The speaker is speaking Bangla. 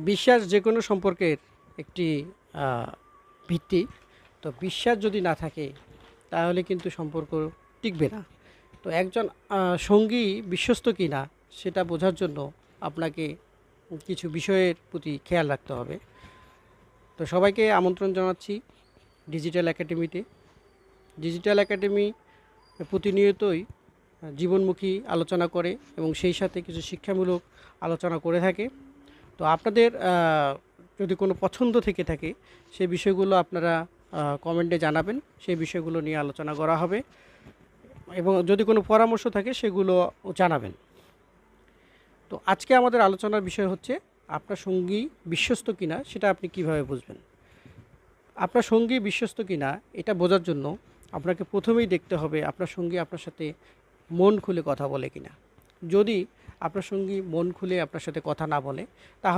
বিশ্বাস যে কোনো সম্পর্কের একটি ভিত্তি। তো বিশ্বাস যদি না থাকে তাহলে কিন্তু সম্পর্ক টিকবে না। তো একজন সঙ্গী বিশ্বস্ত কি না সেটা বোঝার জন্য আপনাকে কিছু বিষয়ের প্রতি খেয়াল রাখতে হবে। তো সবাইকে আমন্ত্রণ জানাচ্ছি ডিজিটাল একাডেমিতে। ডিজিটাল একাডেমি প্রতিনিয়তই জীবনমুখী আলোচনা করে এবং সেই সাথে কিছু শিক্ষামূলক আলোচনা করে থাকে। তো আপনাদের যদি কোনো পছন্দ থেকে থাকে সেই বিষয়গুলো আপনারা কমেন্টে জানাবেন, সেই বিষয়গুলো নিয়ে আলোচনা করা হবে এবং যদি কোনো পরামর্শ থাকে সেগুলো জানাবেন। তো আজকে আমাদের আলোচনার বিষয় হচ্ছে আপনার সঙ্গী বিশ্বস্ত কিনা সেটা আপনি কিভাবে বুঝবেন। আপনার সঙ্গী বিশ্বস্ত কিনা এটা বোঝার জন্য আপনাকে প্রথমেই দেখতে হবে আপনার সঙ্গী আপনার সাথে মন খুলে কথা বলে কিনা। যদি আপনার সঙ্গী মন খুলে আপনার সাথে কথা না বলে তাহলে